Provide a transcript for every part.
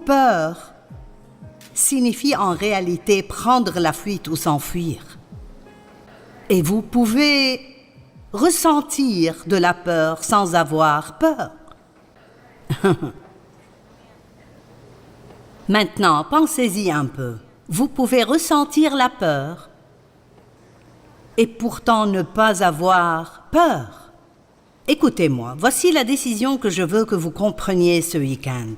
peur signifie en réalité prendre la fuite ou s'enfuir. Et vous pouvez ressentir de la peur sans avoir peur. Maintenant, pensez-y un peu. Vous pouvez ressentir la peur et pourtant ne pas avoir peur. Écoutez-moi, voici la décision que je veux que vous compreniez ce week-end.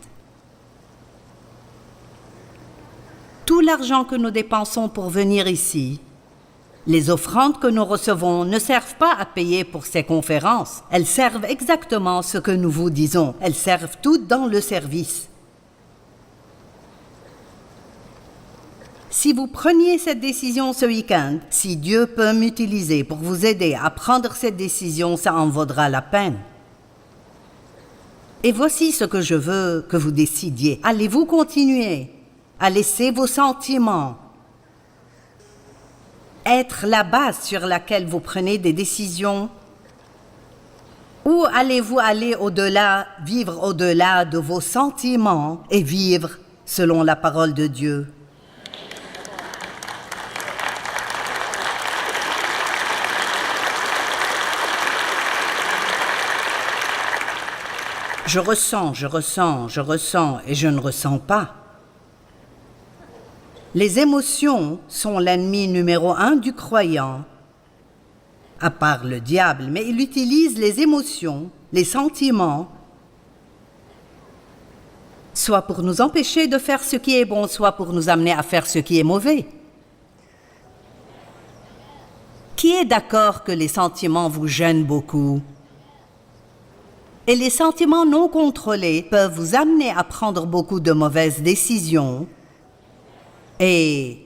Tout l'argent que nous dépensons pour venir ici, les offrandes que nous recevons ne servent pas à payer pour ces conférences. Elles servent exactement ce que nous vous disons. Elles servent toutes dans le service. Si vous preniez cette décision ce week-end, si Dieu peut m'utiliser pour vous aider à prendre cette décision, ça en vaudra la peine. Et voici ce que je veux que vous décidiez. Allez-vous continuer à laisser vos sentiments être la base sur laquelle vous prenez des décisions? Ou allez-vous aller au-delà, vivre au-delà de vos sentiments et vivre selon la parole de Dieu? Je ressens et je ne ressens pas. Les émotions sont l'ennemi numéro 1 du croyant, à part le diable, mais il utilise les émotions, les sentiments, soit pour nous empêcher de faire ce qui est bon, soit pour nous amener à faire ce qui est mauvais. Qui est d'accord que les sentiments vous gênent beaucoup? Et les sentiments non contrôlés peuvent vous amener à prendre beaucoup de mauvaises décisions. Et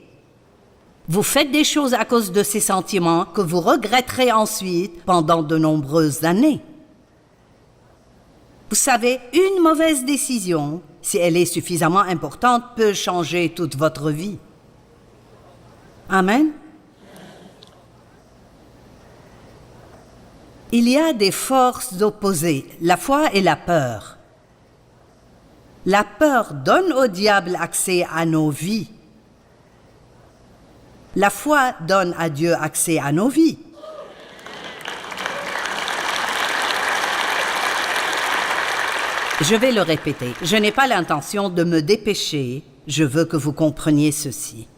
vous faites des choses à cause de ces sentiments que vous regretterez ensuite pendant de nombreuses années. Vous savez, une mauvaise décision, si elle est suffisamment importante, peut changer toute votre vie. Amen. Il y a des forces opposées, la foi et la peur. La peur donne au diable accès à nos vies. La foi donne à Dieu accès à nos vies. Je vais le répéter, je n'ai pas l'intention de me dépêcher, je veux que vous compreniez ceci.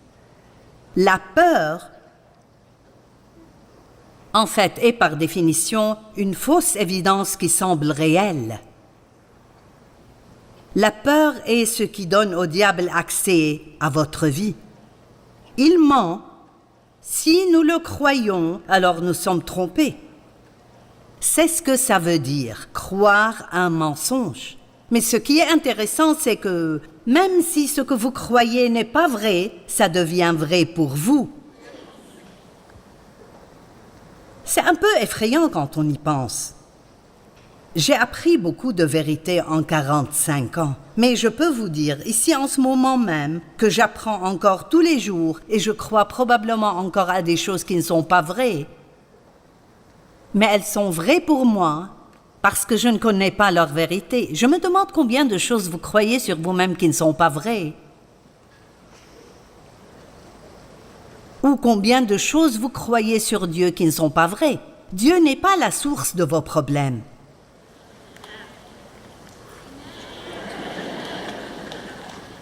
La peur, en fait, est par définition une fausse évidence qui semble réelle. La peur est ce qui donne au diable accès à votre vie. Il ment. Si nous le croyons, alors nous sommes trompés. C'est ce que ça veut dire, croire un mensonge. Mais ce qui est intéressant, c'est que même si ce que vous croyez n'est pas vrai, ça devient vrai pour vous. C'est un peu effrayant quand on y pense. J'ai appris beaucoup de vérités en 45 ans, mais je peux vous dire, ici en ce moment même, que j'apprends encore tous les jours et je crois probablement encore à des choses qui ne sont pas vraies. Mais elles sont vraies pour moi parce que je ne connais pas leur vérité. Je me demande combien de choses vous croyez sur vous-même qui ne sont pas vraies. Ou combien de choses vous croyez sur Dieu qui ne sont pas vraies. Dieu n'est pas la source de vos problèmes.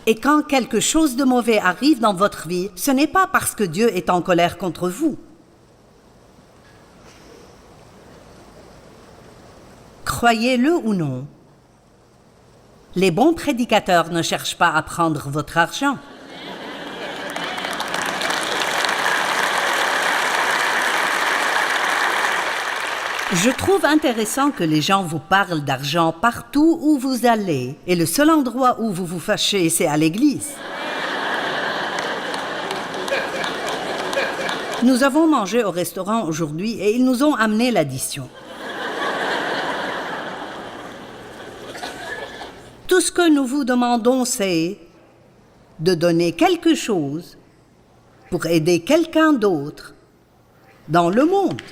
Et quand quelque chose de mauvais arrive dans votre vie, ce n'est pas parce que Dieu est en colère contre vous. Croyez-le ou non, les bons prédicateurs ne cherchent pas à prendre votre argent. Je trouve intéressant que les gens vous parlent d'argent partout où vous allez. Et le seul endroit où vous vous fâchez, c'est à l'église. Nous avons mangé au restaurant aujourd'hui et ils nous ont amené l'addition. Tout ce que nous vous demandons, c'est de donner quelque chose pour aider quelqu'un d'autre dans le monde.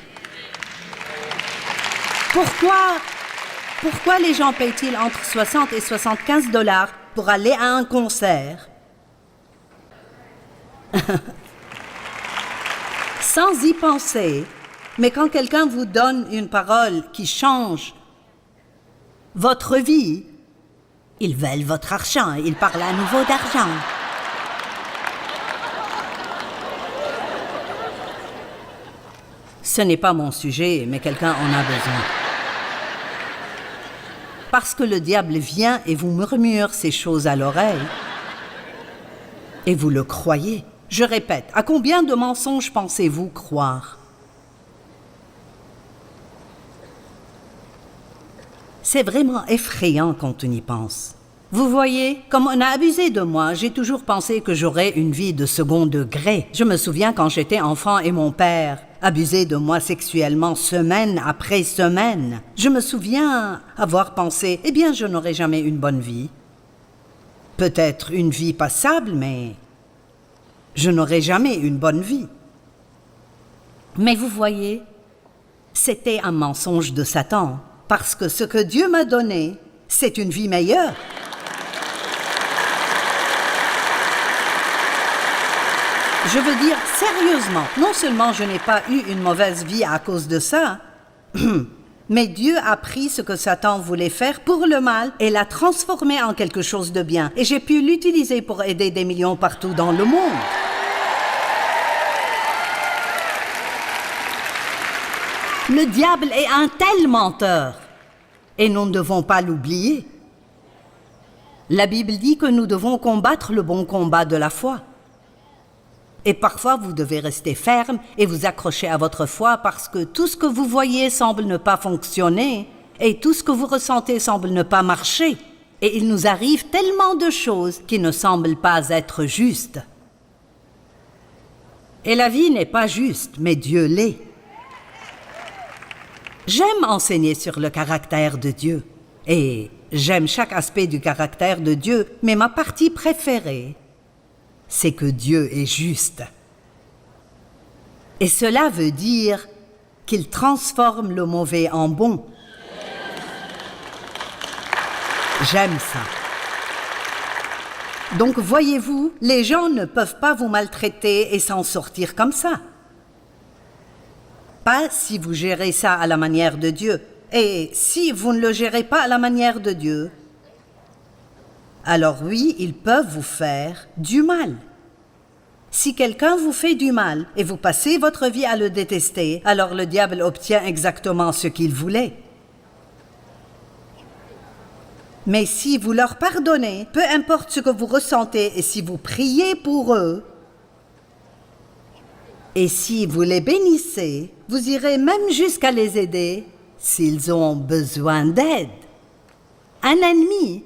Pourquoi les gens payent-ils entre 60 et 75 $ pour aller à un concert. Sans y penser, mais quand quelqu'un vous donne une parole qui change votre vie, ils veulent votre argent, ils parlent à nouveau d'argent. Ce n'est pas mon sujet, mais quelqu'un en a besoin. Parce que le diable vient et vous murmure ces choses à l'oreille. Et vous le croyez. Je répète, à combien de mensonges pensez-vous croire? C'est vraiment effrayant quand on y pense. Vous voyez, comme on a abusé de moi, j'ai toujours pensé que j'aurais une vie de second degré. Je me souviens quand j'étais enfant et mon père abusait de moi sexuellement semaine après semaine. Je me souviens avoir pensé, eh bien, je n'aurai jamais une bonne vie. Peut-être une vie passable, mais je n'aurai jamais une bonne vie. Mais vous voyez, c'était un mensonge de Satan, parce que ce que Dieu m'a donné, c'est une vie meilleure. Je veux dire, sérieusement, non seulement je n'ai pas eu une mauvaise vie à cause de ça, mais Dieu a pris ce que Satan voulait faire pour le mal et l'a transformé en quelque chose de bien. Et j'ai pu l'utiliser pour aider des millions partout dans le monde. Le diable est un tel menteur, et nous ne devons pas l'oublier. La Bible dit que nous devons combattre le bon combat de la foi. Et parfois, vous devez rester ferme et vous accrocher à votre foi parce que tout ce que vous voyez semble ne pas fonctionner et tout ce que vous ressentez semble ne pas marcher. Et il nous arrive tellement de choses qui ne semblent pas être justes. Et la vie n'est pas juste, mais Dieu l'est. J'aime enseigner sur le caractère de Dieu. Et j'aime chaque aspect du caractère de Dieu, mais ma partie préférée, c'est que Dieu est juste. Et cela veut dire qu'il transforme le mauvais en bon. J'aime ça. Donc voyez-vous, les gens ne peuvent pas vous maltraiter et s'en sortir comme ça. Pas si vous gérez ça à la manière de Dieu. Et si vous ne le gérez pas à la manière de Dieu, alors oui, ils peuvent vous faire du mal. Si quelqu'un vous fait du mal et vous passez votre vie à le détester, alors le diable obtient exactement ce qu'il voulait. Mais si vous leur pardonnez, peu importe ce que vous ressentez et si vous priez pour eux, et si vous les bénissez, vous irez même jusqu'à les aider s'ils ont besoin d'aide. Un ennemi.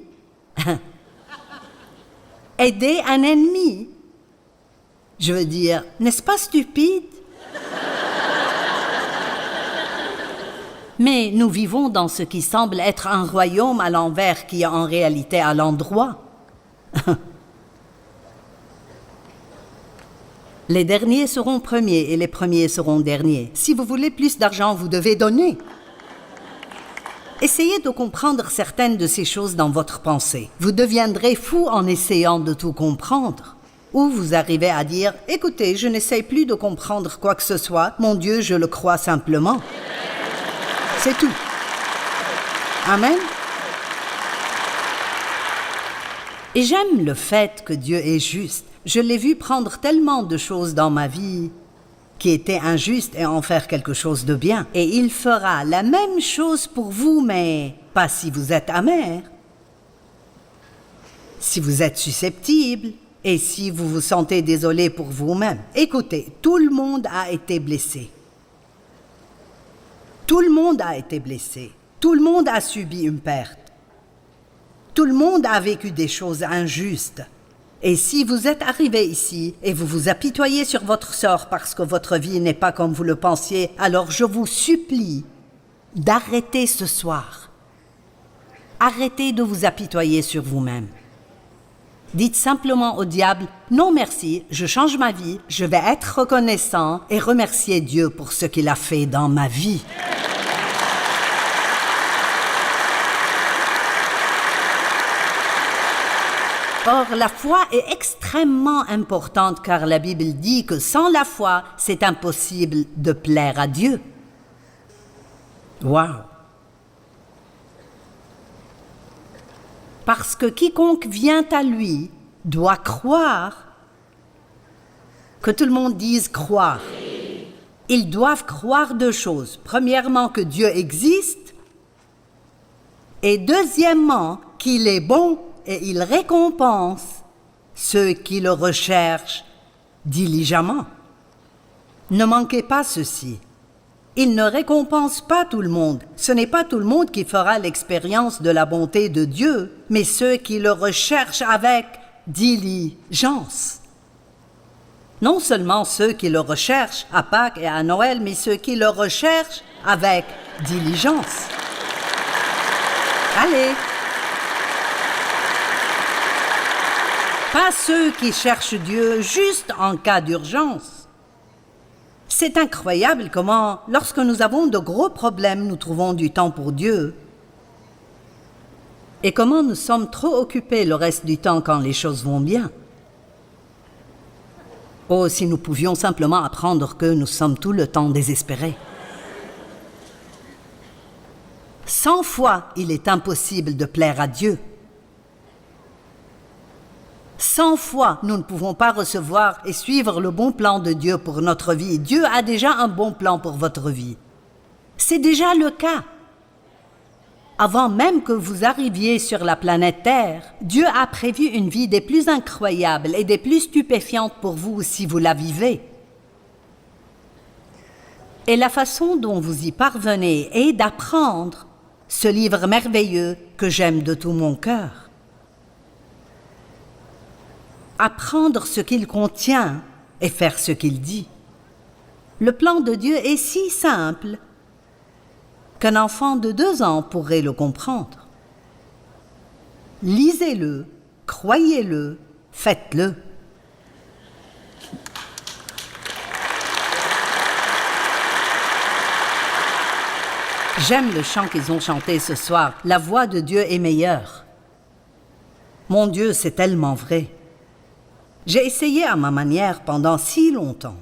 Aider un ennemi. Je veux dire, n'est-ce pas stupide? Mais nous vivons dans ce qui semble être un royaume à l'envers qui est en réalité à l'endroit. Les derniers seront premiers et les premiers seront derniers. Si vous voulez plus d'argent, vous devez donner. Essayez de comprendre certaines de ces choses dans votre pensée. Vous deviendrez fou en essayant de tout comprendre. Ou vous arrivez à dire, écoutez, je n'essaye plus de comprendre quoi que ce soit. Mon Dieu, je le crois simplement. C'est tout. Amen. Et j'aime le fait que Dieu est juste. Je l'ai vu prendre tellement de choses dans ma vie qui étaient injustes et en faire quelque chose de bien. Et il fera la même chose pour vous, mais pas si vous êtes amer. Si vous êtes susceptible et si vous vous sentez désolé pour vous-même. Écoutez, tout le monde a été blessé. Tout le monde a été blessé. Tout le monde a subi une perte. Tout le monde a vécu des choses injustes. Et si vous êtes arrivé ici et vous vous apitoyez sur votre sort parce que votre vie n'est pas comme vous le pensiez, alors je vous supplie d'arrêter ce soir. Arrêtez de vous apitoyer sur vous-même. Dites simplement au diable, non merci, je change ma vie, je vais être reconnaissant et remercier Dieu pour ce qu'il a fait dans ma vie. Or, la foi est extrêmement importante car la Bible dit que sans la foi, c'est impossible de plaire à Dieu. Wow! Parce que quiconque vient à lui doit croire. Que tout le monde dise croire. Ils doivent croire deux choses. Premièrement, que Dieu existe. Et deuxièmement, qu'il est bon et il récompense ceux qui le recherchent diligemment. Ne manquez pas ceci. Il ne récompense pas tout le monde. Ce n'est pas tout le monde qui fera l'expérience de la bonté de Dieu, mais ceux qui le recherchent avec diligence. Non seulement ceux qui le recherchent à Pâques et à Noël, mais ceux qui le recherchent avec diligence. Allez! Pas ceux qui cherchent Dieu juste en cas d'urgence. C'est incroyable comment, lorsque nous avons de gros problèmes, nous trouvons du temps pour Dieu. Et comment nous sommes trop occupés le reste du temps quand les choses vont bien. Oh, si nous pouvions simplement apprendre que nous sommes tout le temps désespérés. Sans foi, il est impossible de plaire à Dieu. Sans foi, nous ne pouvons pas recevoir et suivre le bon plan de Dieu pour notre vie. Dieu a déjà un bon plan pour votre vie. C'est déjà le cas. Avant même que vous arriviez sur la planète Terre, Dieu a prévu une vie des plus incroyables et des plus stupéfiantes pour vous si vous la vivez. Et la façon dont vous y parvenez est d'apprendre ce livre merveilleux que j'aime de tout mon cœur. Apprendre ce qu'il contient et faire ce qu'il dit. Le plan de Dieu est si simple qu'un enfant de 2 ans pourrait le comprendre. Lisez-le, croyez-le, faites-le. J'aime le chant qu'ils ont chanté ce soir. La voix de Dieu est meilleure. Mon Dieu, c'est tellement vrai. J'ai essayé à ma manière pendant si longtemps.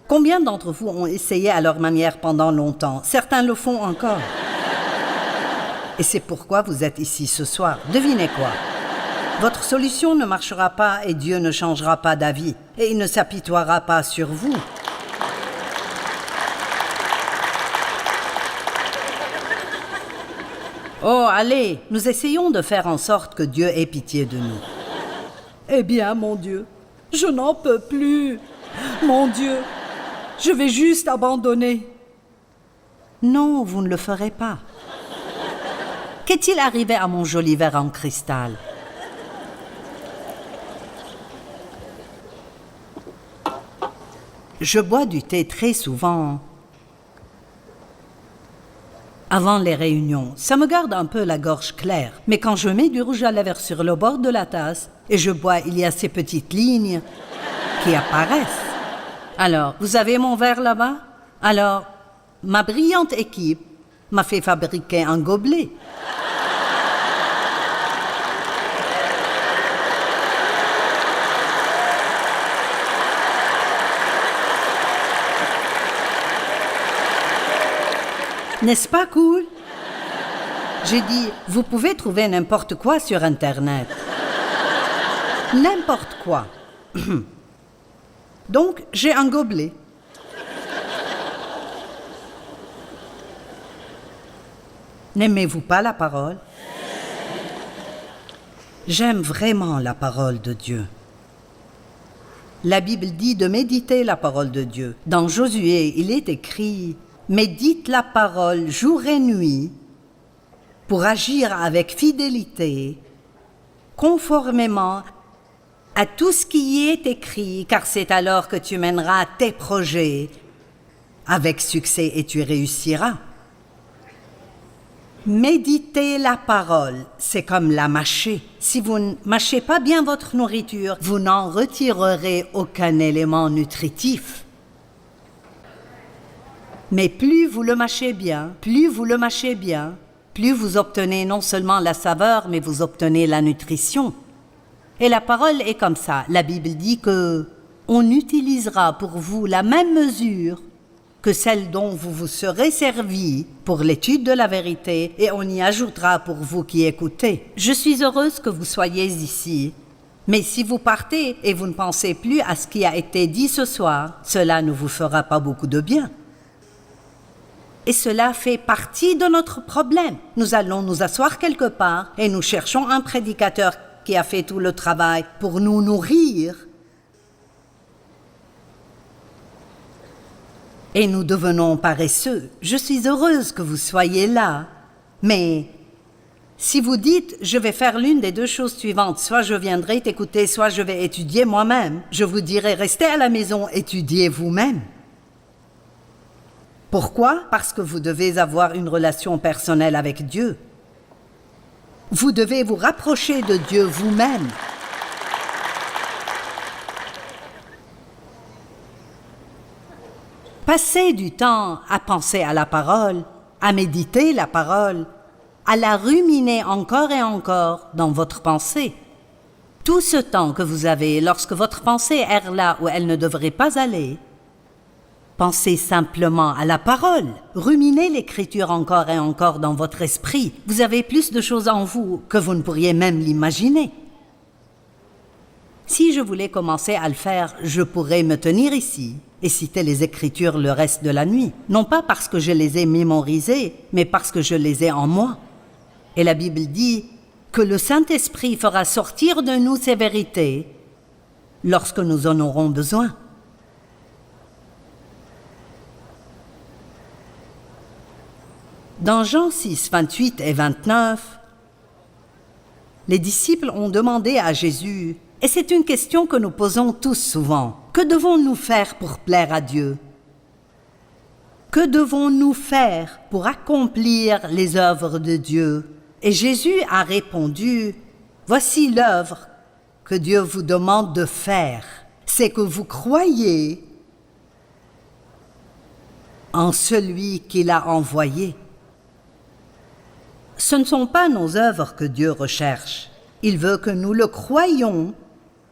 Combien d'entre vous ont essayé à leur manière pendant longtemps? Certains le font encore. Et c'est pourquoi vous êtes ici ce soir. Devinez quoi? Votre solution ne marchera pas et Dieu ne changera pas d'avis. Et il ne s'apitoiera pas sur vous. Oh, allez, nous essayons de faire en sorte que Dieu ait pitié de nous. Eh bien, mon Dieu, je n'en peux plus. Mon Dieu, je vais juste abandonner. Non, vous ne le ferez pas. Qu'est-il arrivé à mon joli verre en cristal? Je bois du thé très souvent avant les réunions. Ça me garde un peu la gorge claire. Mais quand je mets du rouge à lèvres sur le bord de la tasse et je bois, il y a ces petites lignes qui apparaissent. Alors, vous avez mon verre là-bas? Alors, ma brillante équipe m'a fait fabriquer un gobelet. N'est-ce pas cool? J'ai dit, vous pouvez trouver n'importe quoi sur Internet. N'importe quoi. Donc, j'ai un gobelet. N'aimez-vous pas la parole? J'aime vraiment la parole de Dieu. La Bible dit de méditer la parole de Dieu. Dans Josué, il est écrit « Médite la parole jour et nuit pour agir avec fidélité, conformément à tout ce qui y est écrit, car c'est alors que tu mèneras tes projets avec succès et tu réussiras. » Méditer la parole, c'est comme la mâcher. Si vous ne mâchez pas bien votre nourriture, vous n'en retirerez aucun élément nutritif. Mais plus vous le mâchez bien, plus vous obtenez non seulement la saveur, mais vous obtenez la nutrition. Et la parole est comme ça. La Bible dit que on utilisera pour vous la même mesure que celle dont vous vous serez servi pour l'étude de la vérité, et on y ajoutera pour vous qui écoutez. Je suis heureuse que vous soyez ici. Mais si vous partez et vous ne pensez plus à ce qui a été dit ce soir, cela ne vous fera pas beaucoup de bien. Et cela fait partie de notre problème. Nous allons nous asseoir quelque part et nous cherchons un prédicateur qui a fait tout le travail pour nous nourrir. Et nous devenons paresseux. Je suis heureuse que vous soyez là, mais si vous dites « je vais faire l'une des deux choses suivantes, soit je viendrai t'écouter, soit je vais étudier moi-même », je vous dirai « restez à la maison, étudiez vous-même ». Pourquoi? Parce que vous devez avoir une relation personnelle avec Dieu. Vous devez vous rapprocher de Dieu vous-même. Passez du temps à penser à la parole, à méditer la parole, à la ruminer encore et encore dans votre pensée. Tout ce temps que vous avez lorsque votre pensée erre là où elle ne devrait pas aller, pensez simplement à la parole. Ruminez l'écriture encore et encore dans votre esprit. Vous avez plus de choses en vous que vous ne pourriez même l'imaginer. Si je voulais commencer à le faire, je pourrais me tenir ici et citer les Écritures le reste de la nuit. Non pas parce que je les ai mémorisées, mais parce que je les ai en moi. Et la Bible dit que le Saint-Esprit fera sortir de nous ces vérités lorsque nous en aurons besoin. Dans Jean 6, 28 et 29, les disciples ont demandé à Jésus, et c'est une question que nous posons tous souvent, que devons-nous faire pour plaire à Dieu? Que devons-nous faire pour accomplir les œuvres de Dieu? Et Jésus a répondu, « Voici l'œuvre que Dieu vous demande de faire, c'est que vous croyez en celui qu'il a envoyé. » Ce ne sont pas nos œuvres que Dieu recherche. Il veut que nous le croyions,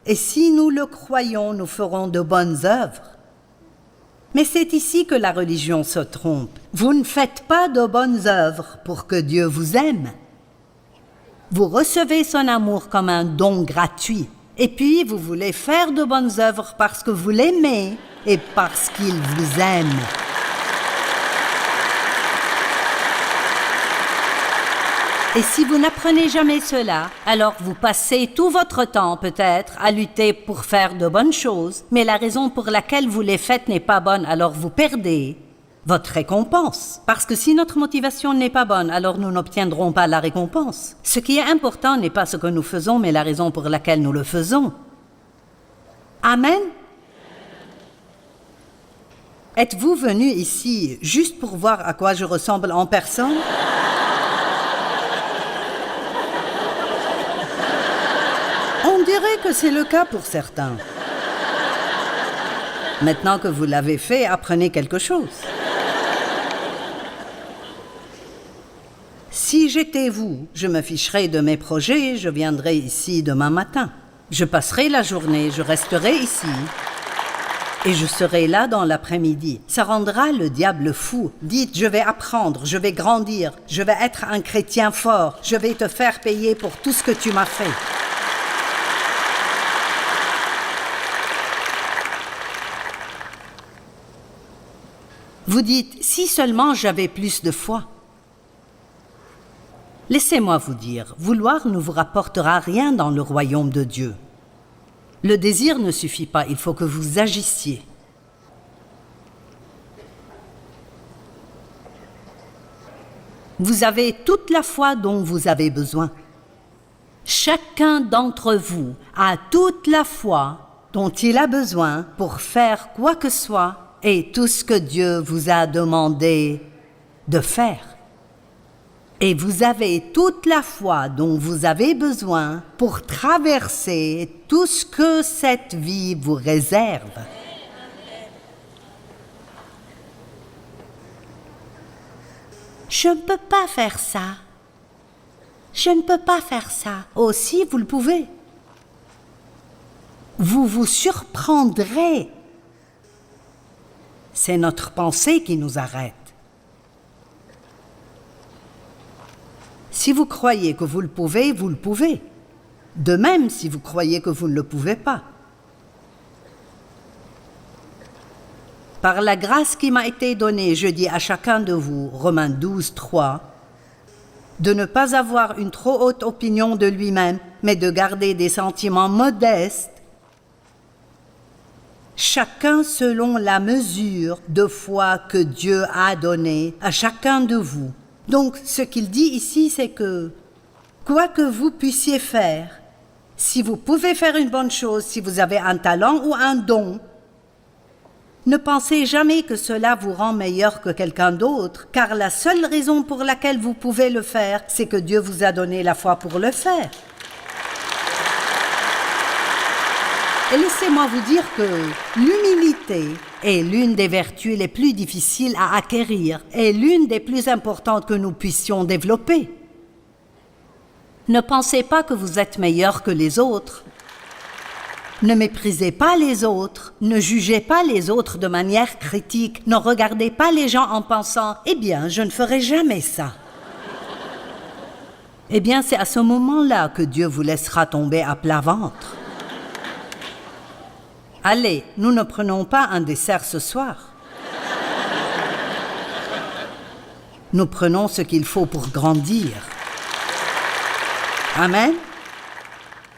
et si nous le croyons, nous ferons de bonnes œuvres. Mais c'est ici que la religion se trompe. Vous ne faites pas de bonnes œuvres pour que Dieu vous aime. Vous recevez son amour comme un don gratuit, et puis vous voulez faire de bonnes œuvres parce que vous l'aimez et parce qu'il vous aime. Et si vous n'apprenez jamais cela, alors vous passez tout votre temps peut-être à lutter pour faire de bonnes choses, mais la raison pour laquelle vous les faites n'est pas bonne, alors vous perdez votre récompense. Parce que si notre motivation n'est pas bonne, alors nous n'obtiendrons pas la récompense. Ce qui est important n'est pas ce que nous faisons, mais la raison pour laquelle nous le faisons. Amen. Êtes-vous venu ici juste pour voir à quoi je ressemble en personne? On dirait que c'est le cas pour certains. Maintenant que vous l'avez fait, apprenez quelque chose. Si j'étais vous, je me ficherais de mes projets, je viendrais ici demain matin. Je passerai la journée, je resterai ici. Et je serai là dans l'après-midi. Ça rendra le diable fou. Dites, je vais apprendre, je vais grandir, je vais être un chrétien fort, je vais te faire payer pour tout ce que tu m'as fait. Vous dites, si seulement j'avais plus de foi. Laissez-moi vous dire, vouloir ne vous rapportera rien dans le royaume de Dieu. Le désir ne suffit pas, il faut que vous agissiez. Vous avez toute la foi dont vous avez besoin. Chacun d'entre vous a toute la foi dont il a besoin pour faire quoi que ce soit et tout ce que Dieu vous a demandé de faire. Et vous avez toute la foi dont vous avez besoin pour traverser tout ce que cette vie vous réserve. Je ne peux pas faire ça. Je ne peux pas faire ça. Oh, si, vous le pouvez. Vous vous surprendrez. C'est notre pensée qui nous arrête. Si vous croyez que vous le pouvez, vous le pouvez. De même si vous croyez que vous ne le pouvez pas. Par la grâce qui m'a été donnée, je dis à chacun de vous, Romains 12, 3, de ne pas avoir une trop haute opinion de lui-même, mais de garder des sentiments modestes, chacun selon la mesure de foi que Dieu a donnée à chacun de vous. Donc, ce qu'il dit ici, c'est que, quoi que vous puissiez faire, si vous pouvez faire une bonne chose, si vous avez un talent ou un don, ne pensez jamais que cela vous rend meilleur que quelqu'un d'autre, car la seule raison pour laquelle vous pouvez le faire, c'est que Dieu vous a donné la foi pour le faire. Et laissez-moi vous dire que l'humilité est l'une des vertus les plus difficiles à acquérir et l'une des plus importantes que nous puissions développer. Ne pensez pas que vous êtes meilleur que les autres. Ne méprisez pas les autres, ne jugez pas les autres de manière critique, ne regardez pas les gens en pensant « Eh bien, je ne ferai jamais ça ». Eh bien, c'est à ce moment-là que Dieu vous laissera tomber à plat ventre. Allez, nous ne prenons pas un dessert ce soir. Nous prenons ce qu'il faut pour grandir. Amen.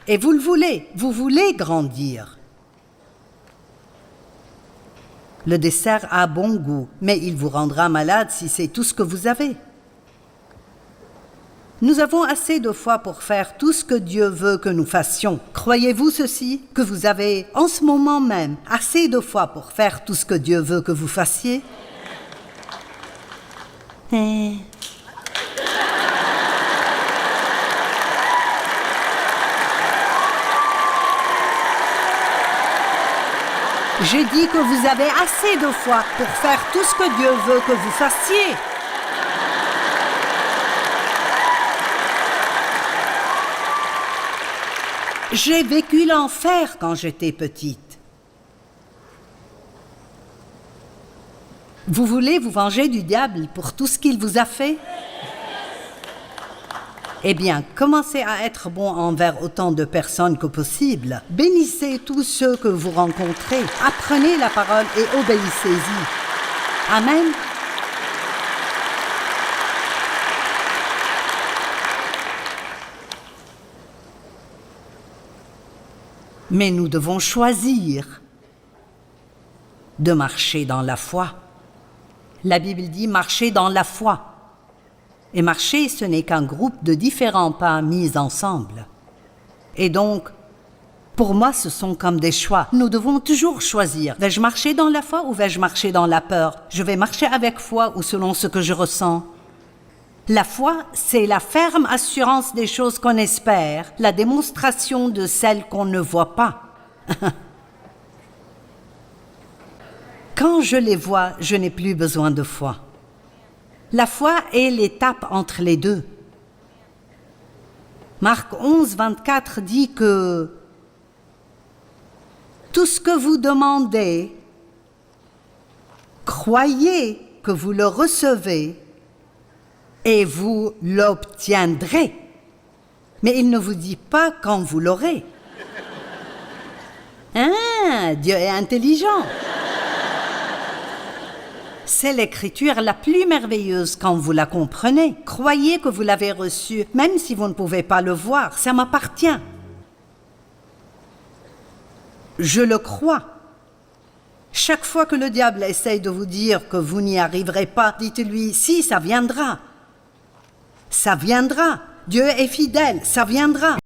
Et vous le voulez, vous voulez grandir. Le dessert a bon goût, mais il vous rendra malade si c'est tout ce que vous avez. Nous avons assez de foi pour faire tout ce que Dieu veut que nous fassions. Croyez-vous ceci, que vous avez en ce moment même assez de foi pour faire tout ce que Dieu veut que vous fassiez? J'ai dit que vous avez assez de foi pour faire tout ce que Dieu veut que vous fassiez. J'ai vécu l'enfer quand j'étais petite. Vous voulez vous venger du diable pour tout ce qu'il vous a fait? Eh bien, commencez à être bon envers autant de personnes que possible. Bénissez tous ceux que vous rencontrez. Apprenez la parole et obéissez-y. Amen. Mais nous devons choisir de marcher dans la foi. La Bible dit « marcher dans la foi ». Et marcher, ce n'est qu'un groupe de différents pas mis ensemble. Et donc, pour moi, ce sont comme des choix. Nous devons toujours choisir. Vais-je marcher dans la foi ou vais-je marcher dans la peur? Je vais marcher avec foi ou selon ce que je ressens? La foi, c'est la ferme assurance des choses qu'on espère, la démonstration de celles qu'on ne voit pas. Quand je les vois, je n'ai plus besoin de foi. La foi est l'étape entre les deux. Marc 11, 24 dit que tout ce que vous demandez, croyez que vous le recevez et vous l'obtiendrez. Mais il ne vous dit pas quand vous l'aurez. Ah, Dieu est intelligent. C'est l'écriture la plus merveilleuse quand vous la comprenez. Croyez que vous l'avez reçue, même si vous ne pouvez pas le voir, ça m'appartient. Je le crois. Chaque fois que le diable essaye de vous dire que vous n'y arriverez pas, dites-lui, si, ça viendra. Ça viendra. Dieu est fidèle, ça viendra.